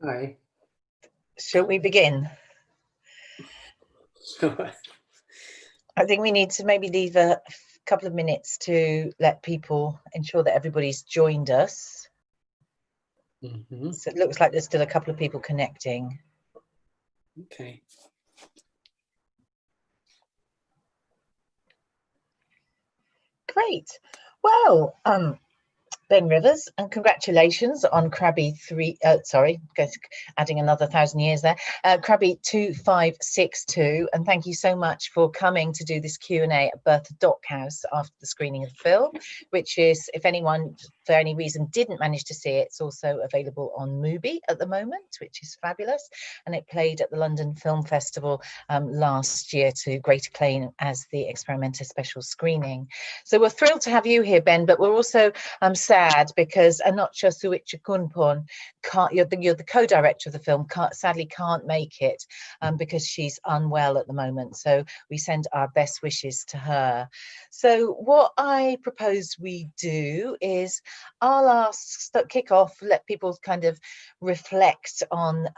Hi. Shall we begin? Sure. I think we need to maybe leave a couple of minutes to let people ensure that everybody's joined us. So it looks like there's still a couple of people connecting. Okay. Great. Well, Ben Rivers, and congratulations on Krabi adding another 1,000 years there. Krabi 2562, and thank you so much for coming to do this Q&A at Bertha DocHouse after the screening of the film, which is, if anyone for any reason didn't manage to see it, it's also available on MUBI at the moment, which is fabulous. And it played at the London Film Festival last year to great acclaim as the Experimenter special screening. So we're thrilled to have you here, Ben, but we're also sad because Anocha Suichakunpon, you're the co-director of the film, sadly can't make it because she's unwell at the moment. So we send our best wishes to her. So what I propose we do is I'll kick off, let people kind of reflect on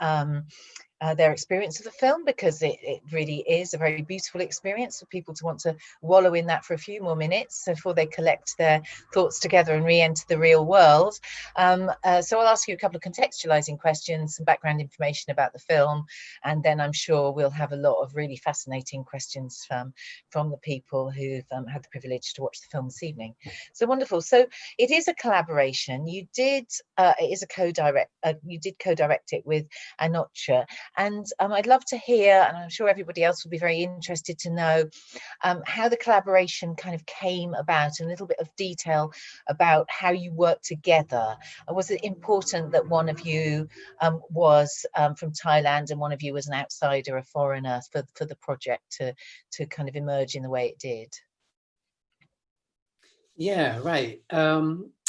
their experience of the film, because it really is a very beautiful experience for people to want to wallow in that for a few more minutes before they collect their thoughts together and re-enter the real world. So I'll ask you a couple of contextualizing questions, some background information about the film, and then I'm sure we'll have a lot of really fascinating questions from the people who've had the privilege to watch the film this evening. So wonderful. So it is a collaboration. You did you did co-direct it with Anocha. And I'd love to hear, and I'm sure everybody else will be very interested to know, how the collaboration kind of came about, and a little bit of detail about how you worked together. Was it important that one of you was from Thailand and one of you was an outsider, a foreigner, for the project to kind of emerge in the way it did? Yeah, right.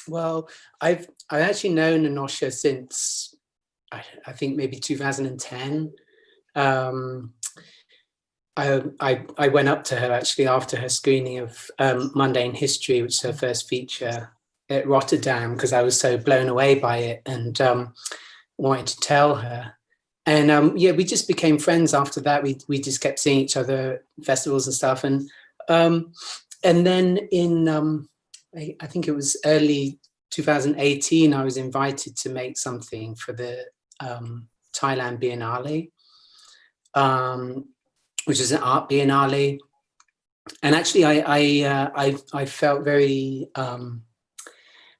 Well, I've actually known Anosha since I think maybe 2010. I went up to her actually after her screening of Mundane History, which is her first feature, at Rotterdam, because I was so blown away by it and wanted to tell her. And yeah, we just became friends after that. We just kept seeing each other at festivals and stuff. And then in I think it was early 2018, I was invited to make something for the Thailand Biennale, which is an art biennale. And actually, I felt very, I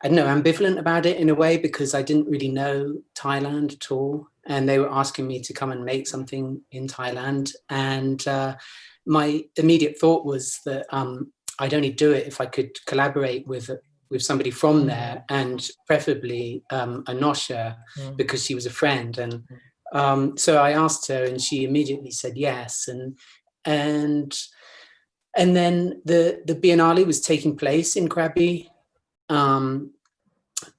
don't know, ambivalent about it in a way, because I didn't really know Thailand at all. And they were asking me to come and make something in Thailand. And my immediate thought was that I'd only do it if I could collaborate with somebody from there, and preferably Anosha, because she was a friend. And so I asked her, and she immediately said yes. And then the Biennale was taking place in Krabi.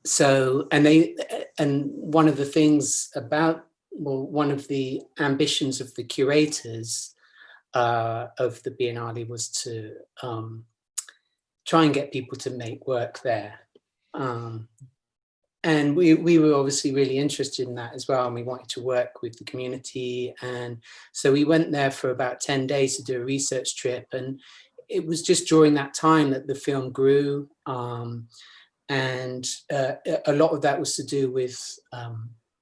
So one of the things about, well, one of the ambitions of the curators of the Biennale was to try and get people to make work there. And we were obviously really interested in that as well, and we wanted to work with the community. And so we went there for about 10 days to do a research trip. And it was just during that time that the film grew. And a lot of that was to do with,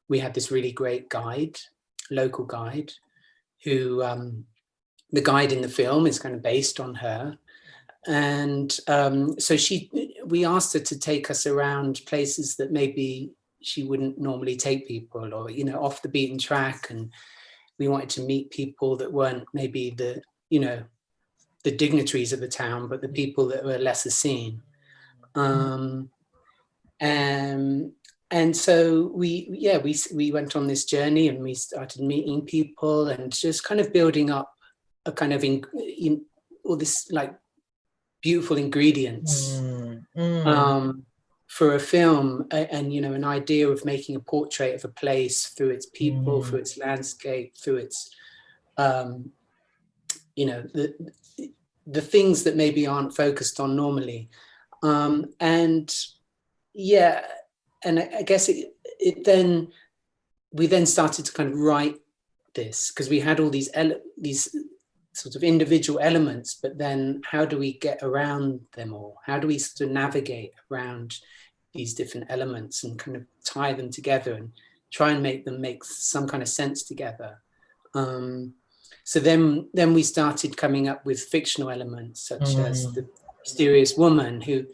we had this really great guide, local guide, who the guide in the film is kind of based on her. And so we asked her to take us around places that maybe she wouldn't normally take people, or, you know, off the beaten track. And we wanted to meet people that weren't maybe the dignitaries of the town, but the people that were lesser seen. And so we went on this journey, and we started meeting people and just kind of building up a kind of all this like beautiful ingredients for a film, and, you know, an idea of making a portrait of a place through its people, through its landscape, through its, you know, the things that maybe aren't focused on normally. And yeah, and I guess we then started to kind of write this, because we had all these sort of individual elements, but then how do we get around them all? How do we sort of navigate around these different elements and kind of tie them together and try and make them make some kind of sense together? So then we started coming up with fictional elements, such as the mysterious woman who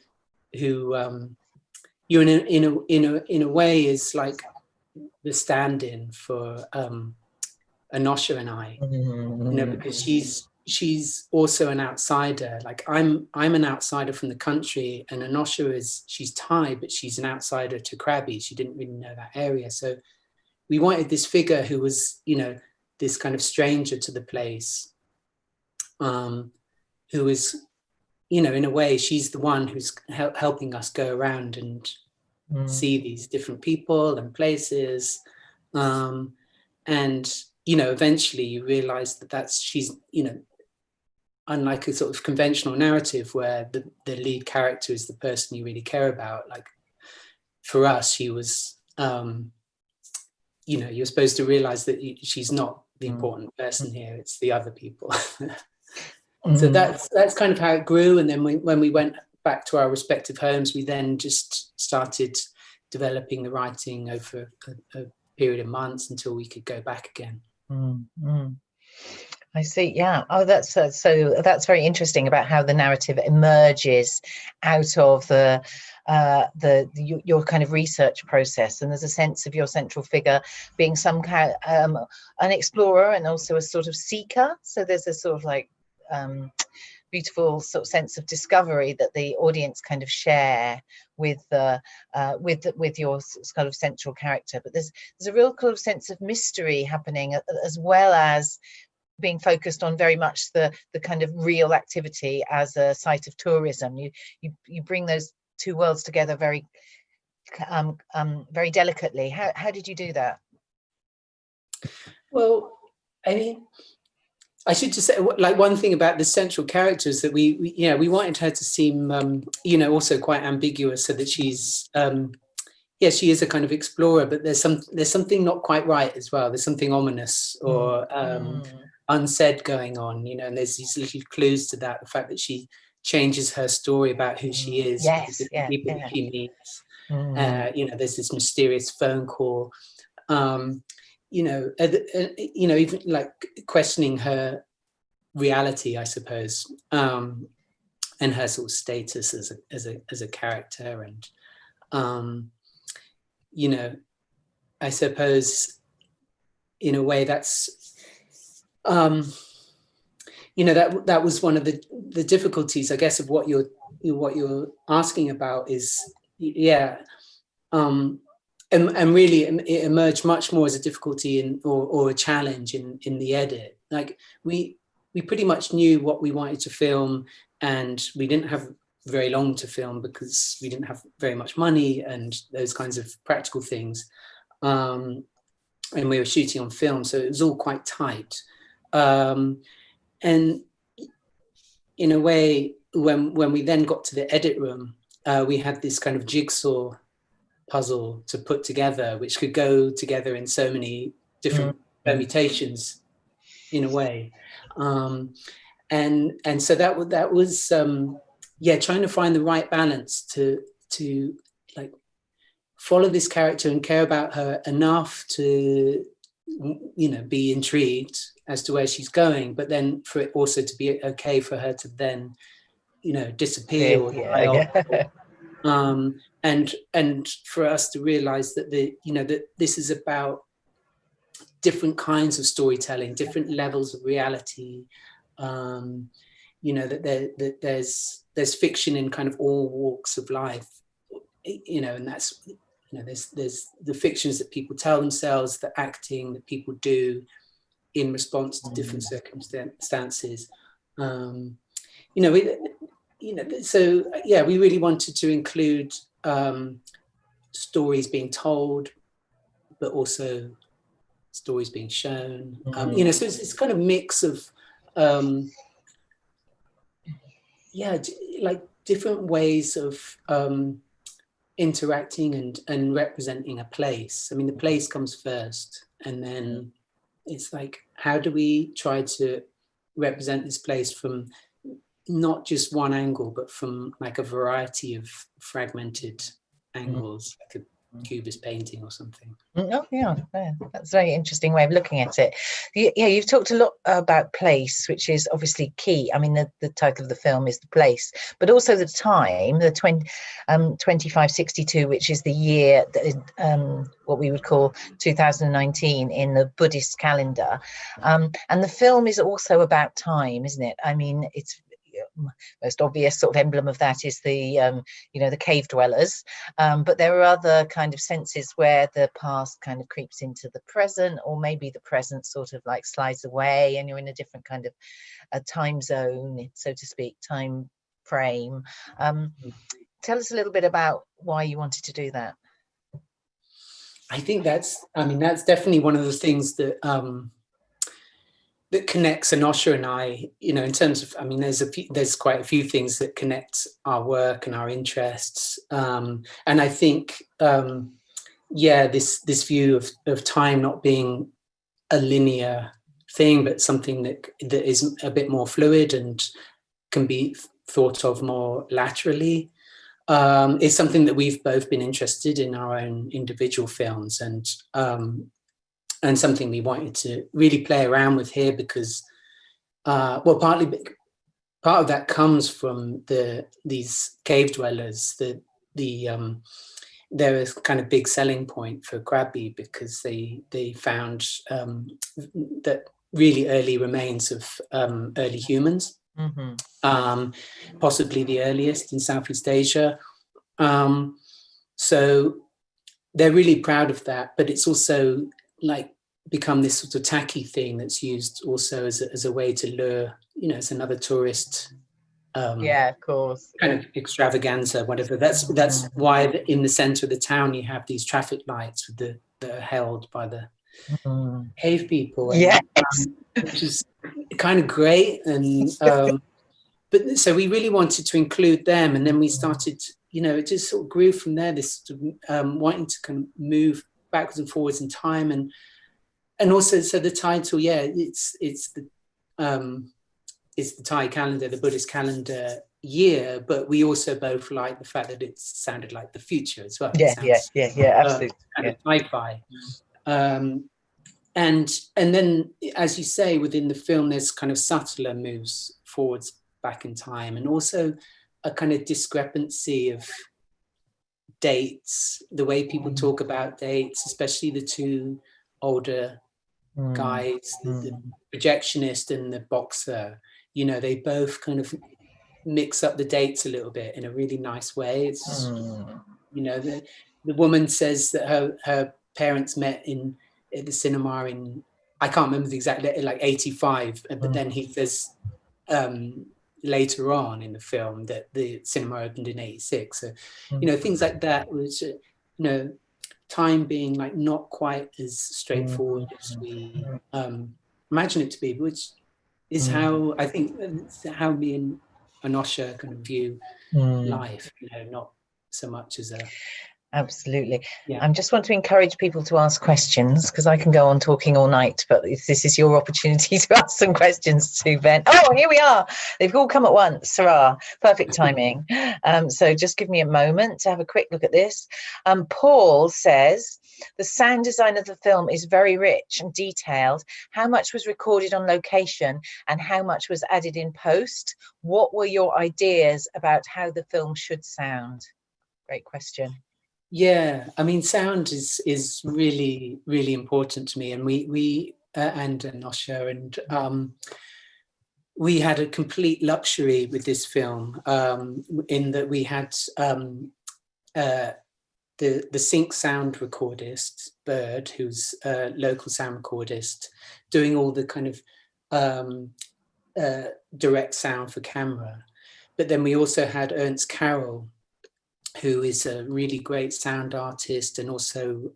you in a way is like the stand-in for Anosha and I, you know, because she's also an outsider. Like I'm an outsider from the country, and Anosha she's Thai, but she's an outsider to Krabi. She didn't really know that area, so we wanted this figure who was, you know, this kind of stranger to the place, who is, you know, in a way, she's the one who's helping us go around and see these different people and places. And, you know, eventually you realize that she's, you know, unlike a sort of conventional narrative where the lead character is the person you really care about. Like for us, she was, you know, you're supposed to realize that she's not the important person here, it's the other people. So that's kind of how it grew. And then when we went back to our respective homes, we then just started developing the writing over a period of months until we could go back again. I see. Yeah. Oh, that's so that's very interesting about how the narrative emerges out of your kind of research process, and there's a sense of your central figure being some kind an explorer and also a sort of seeker. So there's a sort of like beautiful sort of sense of discovery that the audience kind of share with your kind of central character. But there's a real kind of sense of mystery happening, as well as being focused on very much the kind of real activity as a site of tourism. You bring those two worlds together very very delicately. How did you do that? Well, I mean, I should just say, like, one thing about the central character is that we wanted her to seem, you know, also quite ambiguous, so that she's, yeah, she is a kind of explorer, but there's something not quite right as well. There's something ominous or unsaid going on, you know, and there's these little clues to that. The fact that she changes her story about who she is, yes, the people that she meets. You know, there's this mysterious phone call. You know, even like questioning her reality, I suppose, and her sort of status as a character, and you know, I suppose in a way that's you know, that was one of the difficulties, I guess, of what you're asking about is, yeah. And really it emerged much more as a difficulty or a challenge in the edit. Like we pretty much knew what we wanted to film, and we didn't have very long to film because we didn't have very much money and those kinds of practical things. And we were shooting on film, so it was all quite tight. And in a way, when we then got to the edit room, we had this kind of jigsaw puzzle to put together, which could go together in so many different permutations, in a way, and so that was yeah, trying to find the right balance to like follow this character and care about her enough to, you know, be intrigued as to where she's going, but then for it also to be okay for her to then, you know, disappear or die off. And for us to realize that that this is about different kinds of storytelling, different levels of reality. You know, that there's fiction in kind of all walks of life. You know, and that's, you know, there's the fictions that people tell themselves, the acting that people do in response to different circumstances. You know, so yeah, we really wanted to include stories being told, but also stories being shown. You know, so it's kind of mix of yeah, like different ways of interacting and representing a place. I mean, the place comes first, and then it's like, how do we try to represent this place from not just one angle, but from like a variety of fragmented angles, like a cubist painting or something. Oh, yeah, that's a very interesting way of looking at it. Yeah, you've talked a lot about place, which is obviously key. I mean, the title of the film is The Place, but also the time, the 2562, which is the year that is what we would call 2019 in the Buddhist calendar. And the film is also about time, isn't it? I mean, it's most obvious sort of emblem of that is the the cave dwellers, but there are other kind of senses where the past kind of creeps into the present, or maybe the present sort of like slides away and you're in a different kind of a time zone, so to speak, time frame. Tell us a little bit about why you wanted to do that. I think that's definitely one of the things that that connects Anosha and I, in terms of, I mean, there's quite a few things that connect our work and our interests. And I think, this view of time not being a linear thing, but something that is a bit more fluid and can be thought of more laterally, is something that we've both been interested in our own individual films, and something we wanted to really play around with here because, part of that comes from these cave dwellers. They're a kind of big selling point for Krabi because they found that really early remains of early humans, possibly the earliest in Southeast Asia. So they're really proud of that, but it's also like become this sort of tacky thing that's used also as a way to lure, it's another tourist of course, kind of extravaganza, whatever. That's why in the center of the town you have these traffic lights that are held by the cave people, which is kind of great. And but so we really wanted to include them, and then we started, it just sort of grew from there, this sort of, wanting to kind of move backwards and forwards in time, and also, so the title, it's the Thai calendar, the Buddhist calendar year, but we also both like the fact that it sounded like the future as well. Absolutely, kind of sci-fi. And then, as you say, within the film, there's kind of subtler moves forwards, back in time, and also a kind of discrepancy of dates, the way people talk about dates, especially the two older guys, the projectionist and the boxer. They both kind of mix up the dates a little bit in a really nice way. It's the woman says that her parents met at the cinema in, I can't remember the exact, like 85, but then he says later on in the film that the cinema opened in 86. So things like that, which time being like not quite as straightforward as we imagine it to be, which is how I think how me and Anosha kind of view life, not so much as a... Absolutely. I just want to encourage people to ask questions, because I can go on talking all night, but this is your opportunity to ask some questions to Ben. Oh, here we are. They've all come at once. Hurrah. Perfect timing. So just give me a moment to have a quick look at this. Paul says, the sound design of the film is very rich and detailed. How much was recorded on location and how much was added in post? What were your ideas about how the film should sound? Great question. Yeah, I mean, sound is really, really important to me, and we and Anosha, and we had a complete luxury with this film, in that we had the sync sound recordist, Bird, who's a local sound recordist, doing all the kind of direct sound for camera. But then we also had Ernst Carroll, who is a really great sound artist and also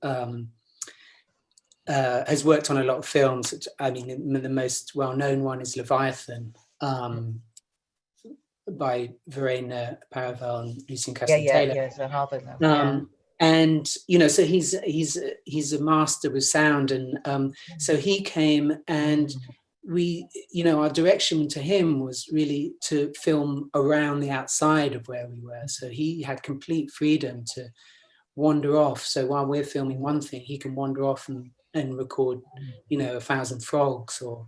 has worked on a lot of films. I mean, the most well-known one is Leviathan. by Verena Paravel and Lucian Yeah, Castle-Taylor. so Harvard now. And so he's a master with sound, and so he came, and we, our direction to him was really to film around the outside of where we were. So he had complete freedom to wander off. So while we're filming one thing, he can wander off and record, 1,000 frogs or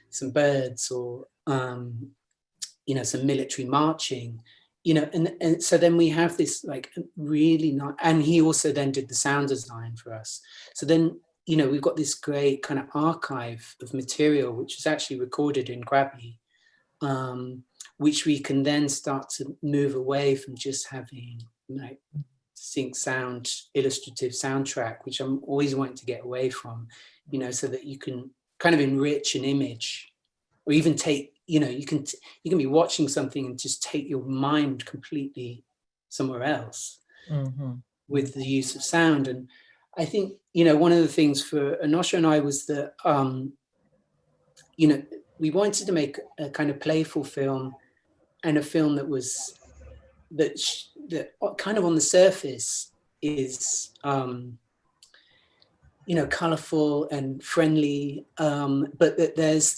some birds or some military marching, and so then we have this like really nice, and he also then did the sound design for us. So then, we've got this great kind of archive of material, which is actually recorded in Krabi, which we can then start to move away from just having like sync sound, illustrative soundtrack, which I'm always wanting to get away from, so that you can kind of enrich an image, or even take, you can be watching something and just take your mind completely somewhere else with the use of sound. And I think, one of the things for Anosha and I was that, we wanted to make a kind of playful film, and a film that was, that kind of on the surface is, colorful and friendly, but that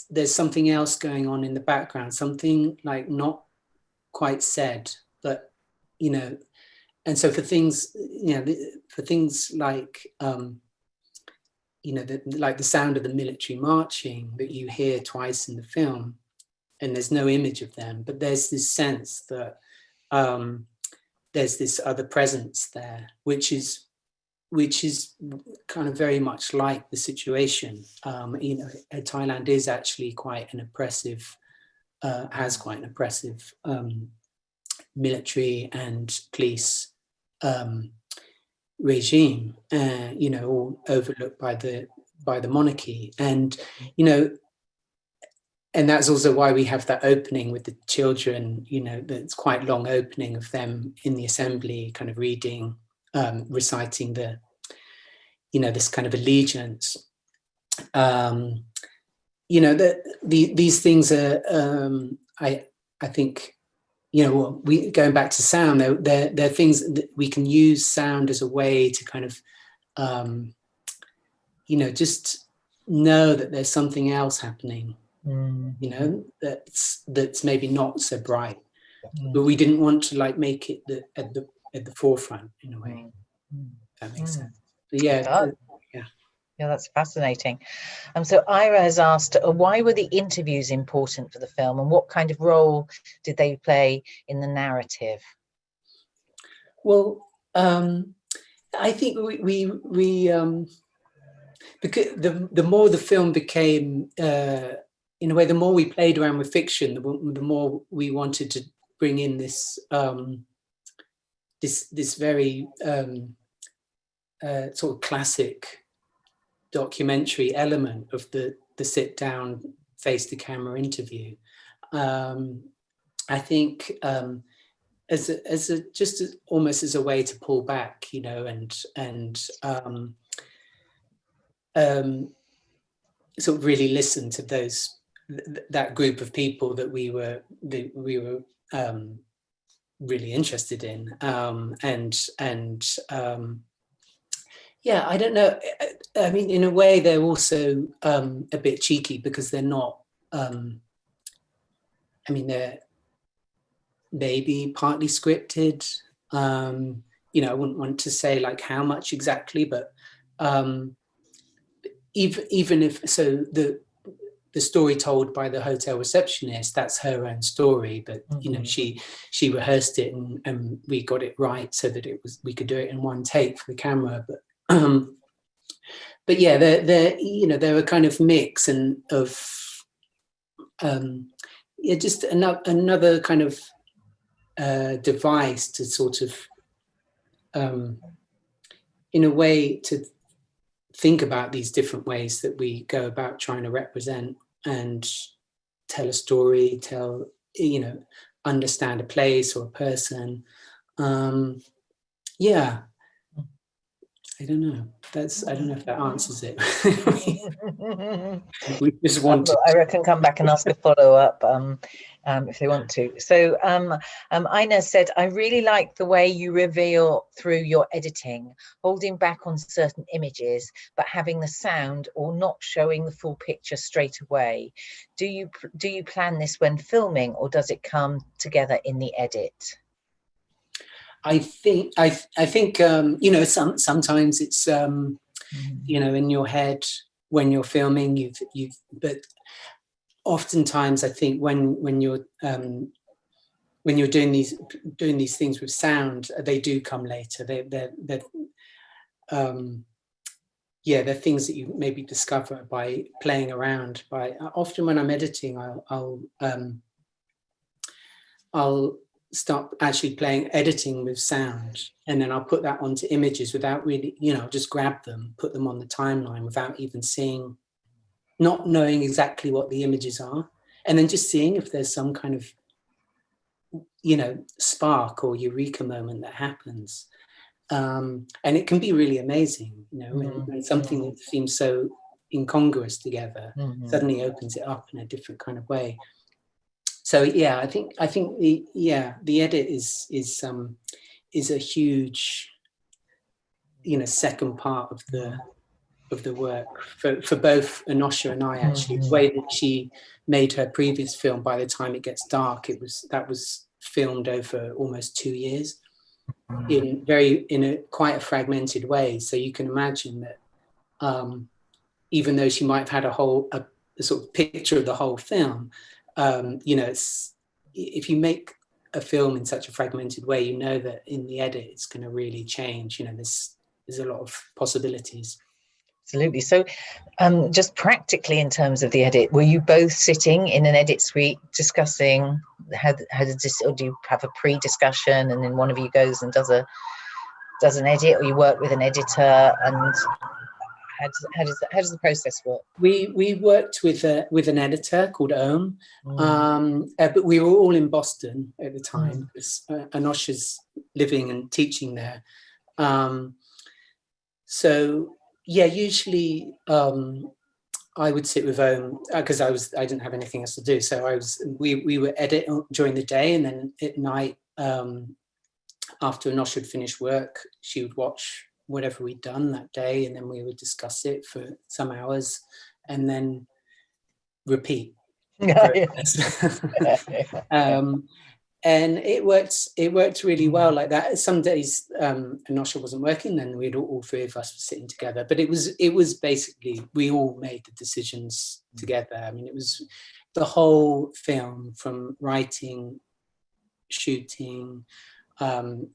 there's something else going on in the background, something like not quite said, but, and so for things, for things like, like the sound of the military marching that you hear twice in the film, and there's no image of them, but there's this sense that there's this other presence there, which is kind of very much like the situation. Thailand is actually quite an oppressive, has quite an oppressive military and police regime, all overlooked by the monarchy, and and that's also why we have that opening with the children, that's quite long opening of them in the assembly, kind of reading, reciting the, this kind of allegiance. These things are, I think, we going back to sound, they're things that we can use sound as a way to kind of, just know that there's something else happening, that's maybe not so bright, but we didn't want to like make it at the forefront in a way. If that makes sense. But yeah. Yeah, that's fascinating. So Ira has asked, why were the interviews important for the film, and what kind of role did they play in the narrative? Well, I think we because the more the film became, in a way, the more we played around with fiction, the more we wanted to bring in this this very sort of classic documentary element of the sit down face to camera interview. I think almost as a way to pull back, and sort of really listen to that group of people that we were really interested in, yeah, I don't know. I mean, in a way, they're also a bit cheeky because they're not. I mean, they're maybe partly scripted. I wouldn't want to say like how much exactly, but even if so, the story told by the hotel receptionist, that's her own story, but she rehearsed it and we got it right so that we could do it in one take for the camera, but yeah, they're a kind of mix of just another kind of device to sort of in a way to think about these different ways that we go about trying to represent and tell a story, understand a place or a person. Yeah, I don't know. that's, I don't know if that answers it. We just want to. I reckon come back and ask a follow-up if they want to. So Ina said, I really like the way you reveal through your editing, holding back on certain images, but having the sound or not showing the full picture straight away. Do you plan this when filming, or does it come together in the edit? I think you know, sometimes it's you know, in your head when you're filming, but oftentimes I think when you're doing these things with sound, they do come later. They're yeah, they're things that you maybe discover by playing around. Often when I'm editing, I'll start actually editing with sound, and then I'll put that onto images without really, you know, just grab them, put them on the timeline without even seeing, not knowing exactly what the images are, and then just seeing if there's some kind of, you know, spark or eureka moment that happens. And it can be really amazing, you know, when something that seems so incongruous together suddenly opens it up in a different kind of way. So yeah, I think the edit is a huge, you know, second part of the work for both Anosha and I, actually. The way that she made her previous film, By the Time It Gets Dark, that was filmed over almost 2 years in a quite a fragmented way. So you can imagine that even though she might have had a sort of picture of the whole film, you know, if you make a film in such a fragmented way, you know that in the edit it's going to really change. You know, there's a lot of possibilities. Absolutely. So just practically in terms of the edit, were you both sitting in an edit suite discussing how does this, or do you have a pre-discussion and then one of you goes and does an edit, or you work with an editor, and how does the process work? We worked with an editor called Ohm, but we were all in Boston at the time because Anosha's living and teaching there. So yeah, usually I would sit with Ohm because I didn't have anything else to do. So we would edit during the day, and then at night, after Anosha had finished work, she would watch whatever we'd done that day, and then we would discuss it for some hours and then repeat. And it worked really well like that. Some days Anosha wasn't working, then we'd all three of us were sitting together, but it was basically, we all made the decisions together. I mean, it was the whole film, from writing, shooting,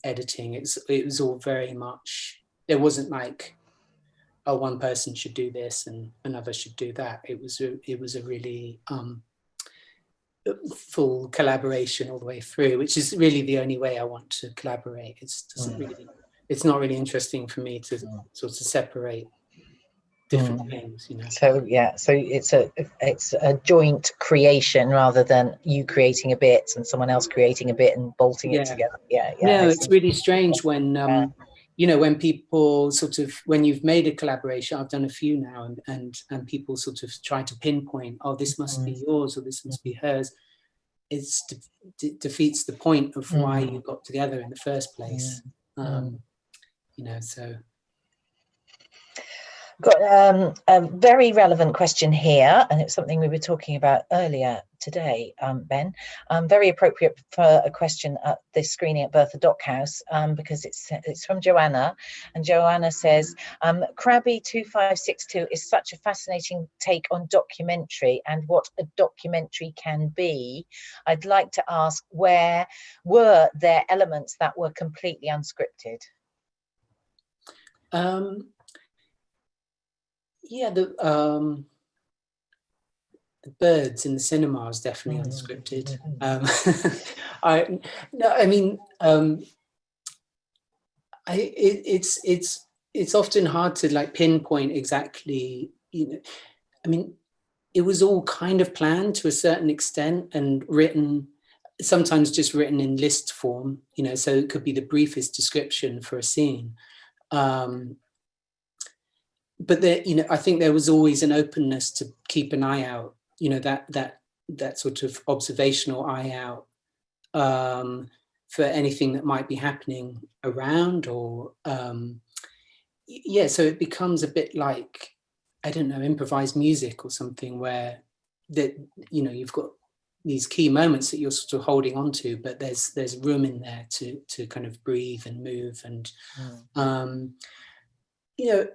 editing, it was all very much, there wasn't like, oh, one person should do this and another should do that. It was a really full collaboration all the way through, which is really the only way I want to collaborate. It's not really interesting for me to sort of separate different things, you know. So yeah, so it's a joint creation rather than you creating a bit and someone else creating a bit and bolting it together. No, it's really strange when you know, when people sort of, when you've made a collaboration, I've done a few now, and people sort of try to pinpoint, oh, this must be yours or this must be hers. It defeats the point of why you got together in the first place. You know, so. Got a very relevant question here, and it's something we were talking about earlier today, Ben. Very appropriate for a question at this screening at Bertha DocHouse, because it's from Joanna, and Joanna says, Krabi 2562 is such a fascinating take on documentary and what a documentary can be. I'd like to ask, were there elements that were completely unscripted? Yeah, the birds in the cinema is definitely unscripted. It's often hard to like pinpoint exactly, you know. I mean, it was all kind of planned to a certain extent and written, sometimes just written in list form, you know, so it could be the briefest description for a scene. but there, you know, I think there was always an openness to keep an eye out, you know, that sort of observational eye out, for anything that might be happening around, or yeah, so it becomes a bit like, I don't know, improvised music or something, where that, you know, you've got these key moments that you're sort of holding on to, but there's room in there to kind of breathe and move. And you know,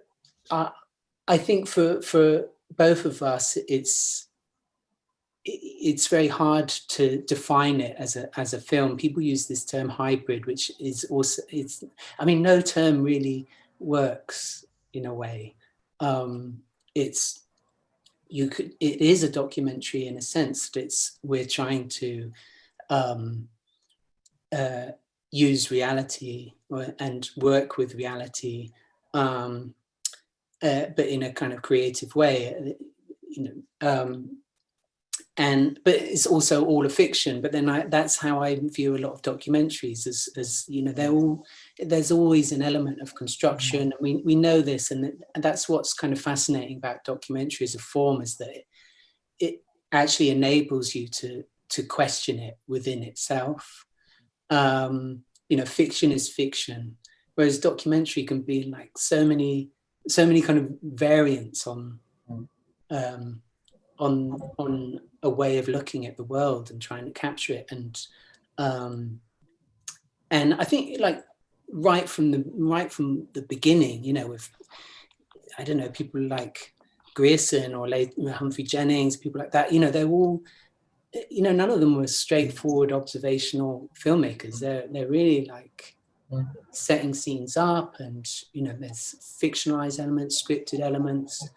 I think for both of us, it's very hard to define it as a film. People use this term hybrid, which is also, I mean, no term really works in a way. It is a documentary in a sense that we're trying to use reality and work with reality, but in a kind of creative way, you know. But it's also all a fiction. But then that's how I view a lot of documentaries, as you know, there's always an element of construction. We know this, and that's what's kind of fascinating about documentary as a form, is that it actually enables you to question it within itself. You know, fiction is fiction, whereas documentary can be like so many kind of variants on a way of looking at the world and trying to capture it. And I think, like, right from the beginning, you know, with, I don't know, people like Grierson or Humphrey Jennings, people like that, you know, they're all, you know, none of them were straightforward observational filmmakers. They're really like setting scenes up, and, you know, there's fictionalized elements, scripted elements,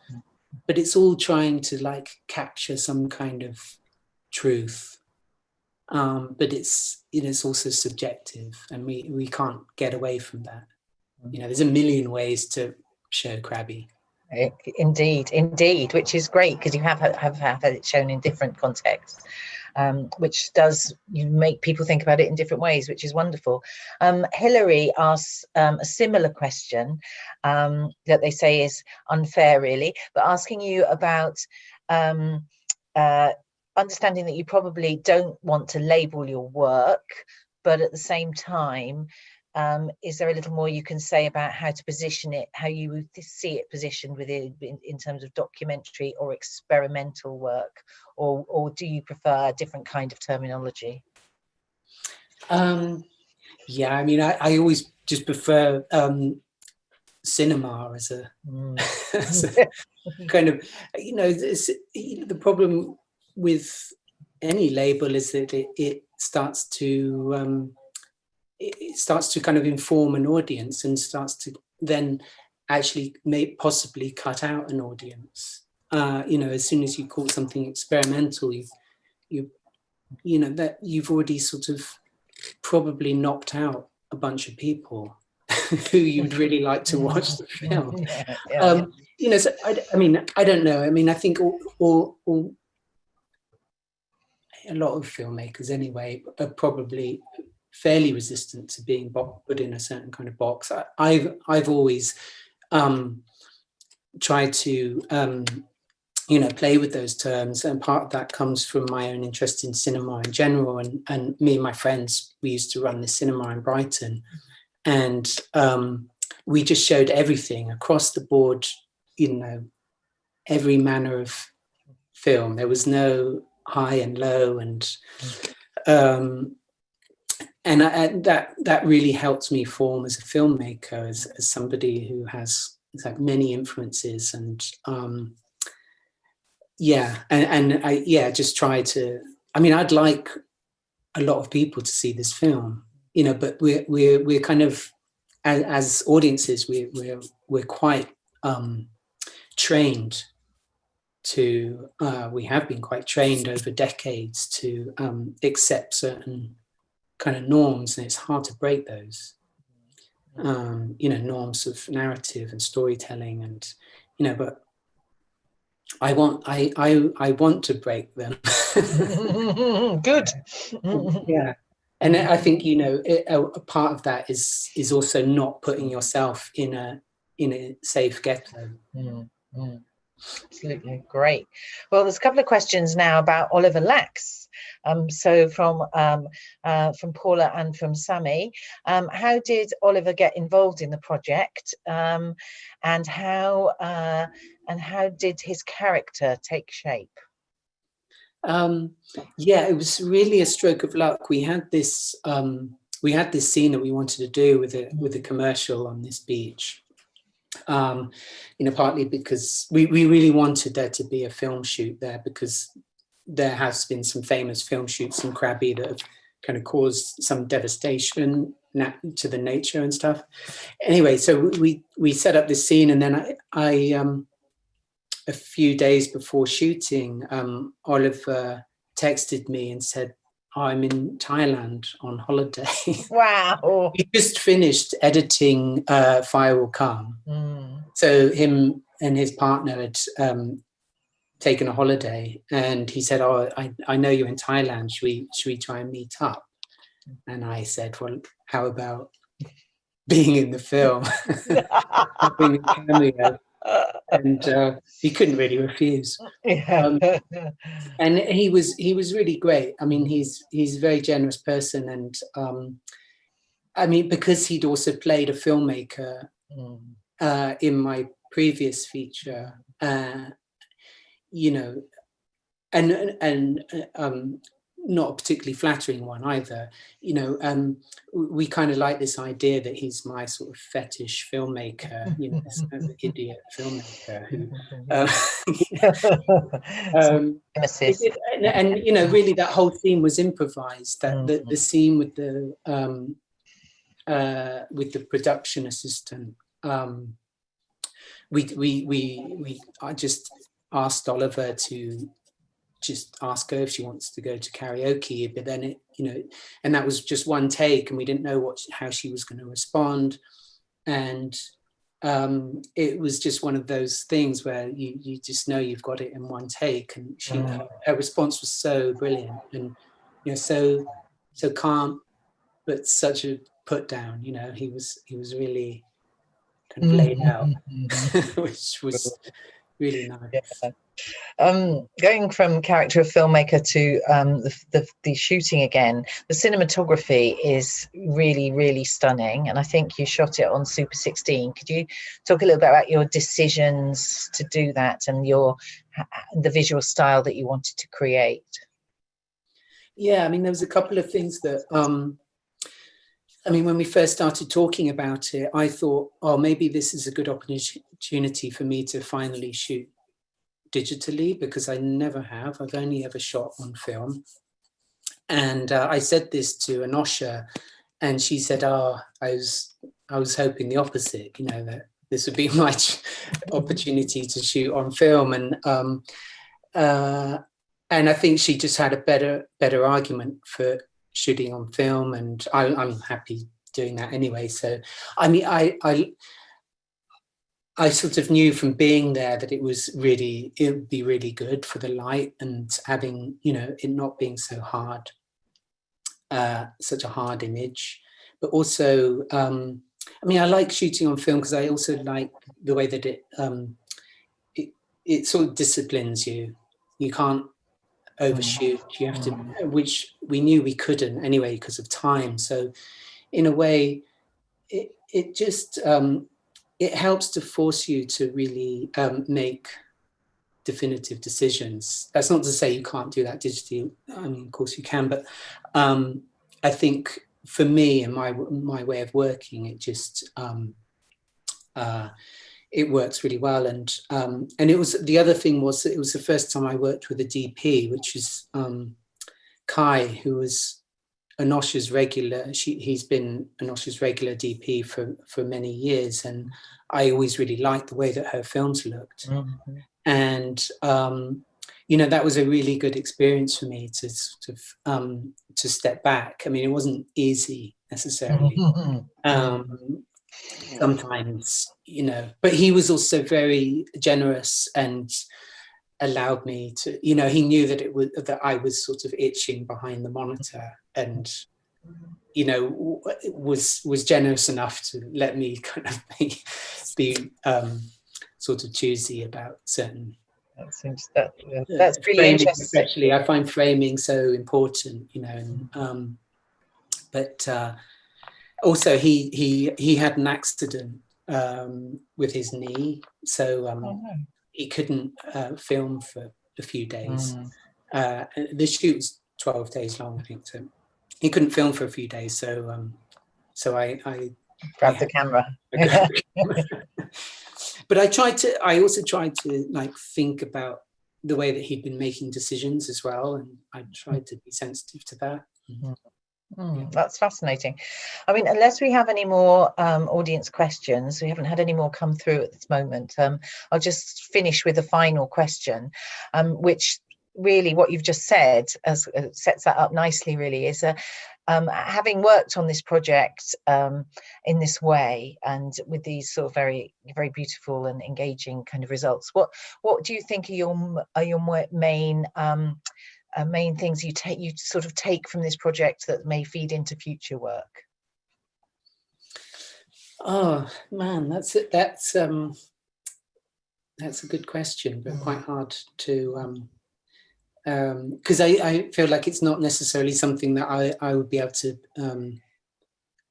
but it's all trying to like capture some kind of truth. But it's also subjective, and we can't get away from that. You know, there's a million ways to show Krabi. Indeed, which is great, because you have had it shown in different contexts, which you make people think about it in different ways, which is wonderful. Hilary asks a similar question that they say is unfair, really, but asking you about understanding that you probably don't want to label your work, but at the same time, is there a little more you can say about how to position it, how you would see it positioned within, in terms of documentary or experimental work, or do you prefer a different kind of terminology? Yeah, I mean, I always just prefer cinema as a, as a kind of, you know, the problem with any label is that it starts to kind of inform an audience, and starts to then actually possibly cut out an audience. You know, as soon as you call something experimental, you know that you've already sort of probably knocked out a bunch of people who you'd really like to watch the film. You know, so I mean, I don't know. I mean, I think all a lot of filmmakers anyway are probably fairly resistant to being put in a certain kind of box. I've always tried to you know, play with those terms, and part of that comes from my own interest in cinema in general. And me and my friends, we used to run the cinema in Brighton, and we just showed everything across the board, you know, every manner of film. There was no high and low, and that really helped me form as a filmmaker, as somebody who has like many influences. And yeah, and I just try to, I mean, I'd like a lot of people to see this film, you know, but we're kind of, as audiences, we're quite trained to, we have been quite trained over decades to accept certain kind of norms, and it's hard to break those. You know, norms of narrative and storytelling, and, you know, but I want to break them. Good. Yeah. And I think, you know, a part of that is also not putting yourself in a in a safe ghetto. Mm, mm. Absolutely, great. Well, there's a couple of questions now about Oliver Lax. So from Paula and from Sammy, how did Oliver get involved in the project, and how did his character take shape? Yeah, it was really a stroke of luck. We had this scene that we wanted to do with a commercial on this beach. Partly because we really wanted there to be a film shoot there, because there has been some famous film shoots in Krabi that have kind of caused some devastation to the nature and stuff. Anyway, so we set up this scene, and then I a few days before shooting, Oliver texted me and said, I'm in Thailand on holiday. Wow. He just finished editing Fire Will Come. So him and his partner had taken a holiday, and he said, oh, I know you're in Thailand. Should we try and meet up? And I said, well, how about being in the film? Having a cameo. And he couldn't really refuse. And he was really great. I mean, he's a very generous person, and I mean, because he'd also played a filmmaker in my previous feature, you know, and not a particularly flattering one either. You know, we kind of like this idea that he's my sort of fetish filmmaker, you know, this kind of idiot filmmaker who, and you know, really that whole theme was improvised. That the scene with the production assistant, I just asked Oliver to just ask her if she wants to go to karaoke, but then it, you know, and that was just one take, and we didn't know how she was going to respond, and it was just one of those things where you just know you've got it in one take, and her response was so brilliant, and you know, so calm, but such a put down. You know, he was really kind of laid out, which was really nice. Yeah. Going from character of filmmaker to the shooting again, the cinematography is really, really stunning, and I think you shot it on Super 16. Could you talk a little bit about your decisions to do that and the visual style that you wanted to create? Yeah, I mean, there was a couple of things that I mean, when we first started talking about it, I thought, oh, maybe this is a good opportunity for me to finally shoot digitally, because I never have. I've only ever shot on film. And I said this to Anosha, and she said, oh, I was hoping the opposite, you know, that this would be my opportunity to shoot on film. And I think she just had a better argument for shooting on film, and I'm happy doing that anyway. So, I mean, I sort of knew from being there that it would be really good for the light, and having, you know, it not being so hard, such a hard image, but also, I mean, I like shooting on film because I also like the way that it sort of disciplines you. You can't overshoot. You have to, which we knew we couldn't anyway because of time. So in a way, it just it helps to force you to really make definitive decisions. That's not to say you can't do that digitally. I mean, of course you can, but I think for me and my way of working, it just it works really well. And it was, the other thing was that it was the first time I worked with a DP, which is Kai, who was Anosha's regular. He's been Anosha's regular DP for many years, and I always really liked the way that her films looked. And you know, that was a really good experience for me to sort of to step back. I mean, it wasn't easy necessarily. Sometimes, you know, but he was also very generous and allowed me to, you know, he knew that that I was sort of itching behind the monitor, and you know, was generous enough to let me kind of be sort of choosy about certain. That's really framing, interesting. especially, I find framing so important, you know. And, but also, he had an accident with his knee, so he couldn't film for a few days. The shoot was 12 days long, I think. So he couldn't film for a few days. So I grabbed the camera. But I also tried to like think about the way that he'd been making decisions as well, and I tried to be sensitive to that. That's fascinating. I mean, unless we have any more audience questions, we haven't had any more come through at this moment. I'll just finish with a final question, which really what you've just said sets that up nicely, really, is having worked on this project in this way and with these sort of very, very beautiful and engaging kind of results, what do you think are your main things you sort of take from this project that may feed into future work? Oh man, that's a good question, but quite hard to because I feel like it's not necessarily something that I would be able to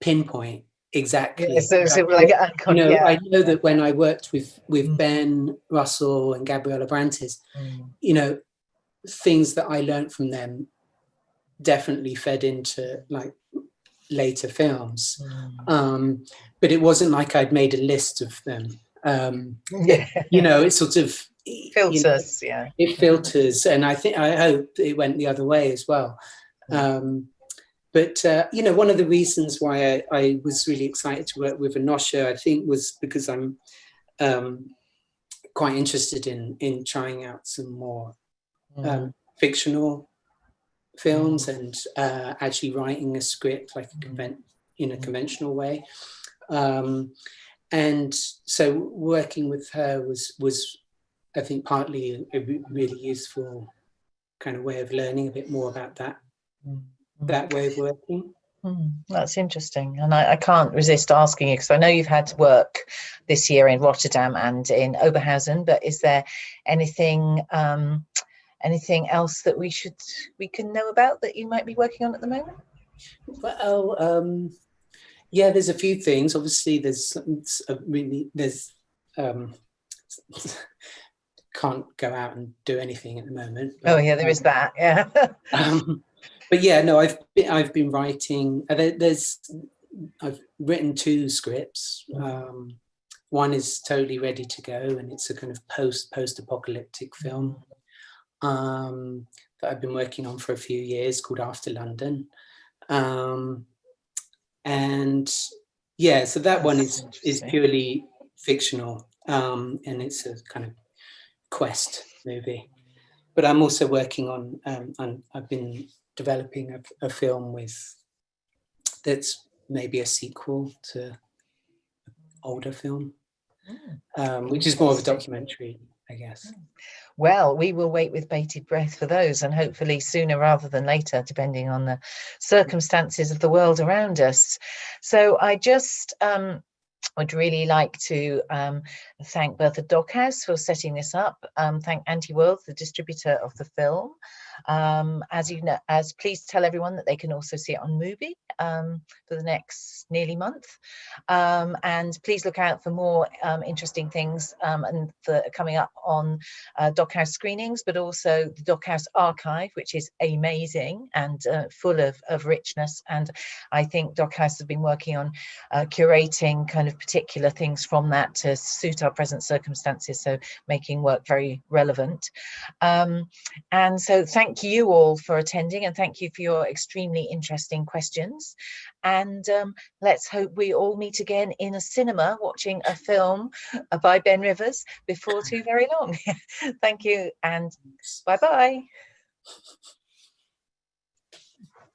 pinpoint exactly. I know that when I worked with Ben Russell and Gabriella Brantes, you know, things that I learned from them definitely fed into like later films, but it wasn't like I'd made a list of them. You know, it sort of filters, it filters, and I hope it went the other way as well. But you know, one of the reasons why I was really excited to work with Anosha, I think, was because I'm quite interested in trying out some more fictional films and actually writing a script like in a conventional way. And so working with her was I think partly a really useful kind of way of learning a bit more about that way of working. That's interesting, and I can't resist asking you, because I know you've had to work this year in Rotterdam and in Oberhausen, but is there anything else that we can know about that you might be working on at the moment? Well, yeah, there's a few things. Obviously, there's can't go out and do anything at the moment. But, there is that. Yeah. But yeah, no, I've been writing. I've written 2 scripts. One is totally ready to go, and it's a kind of post-apocalyptic film that I've been working on for a few years, called After London. And yeah, so that one is purely fictional, and it's a kind of quest movie. But I'm also working on I've been developing a film that's maybe a sequel to an older film, which is more of a documentary, I guess. Well, we will wait with bated breath for those, and hopefully sooner rather than later, depending on the circumstances of the world around us. So I just would really like to thank Bertha DocHouse for setting this up. Thank Anti-Worlds, the distributor of the film. As you know, please tell everyone that they can also see it on MUBI for the next nearly month. And please look out for more interesting things and coming up on DocHouse screenings, but also the DocHouse archive, which is amazing and full of richness. And I think DocHouse has been working on curating kind of particular things from that to suit our present circumstances, so making work very relevant. And so thank you all for attending, and thank you for your extremely interesting questions. And let's hope we all meet again in a cinema watching a film by Ben Rivers before too very long. Thank you, and bye-bye.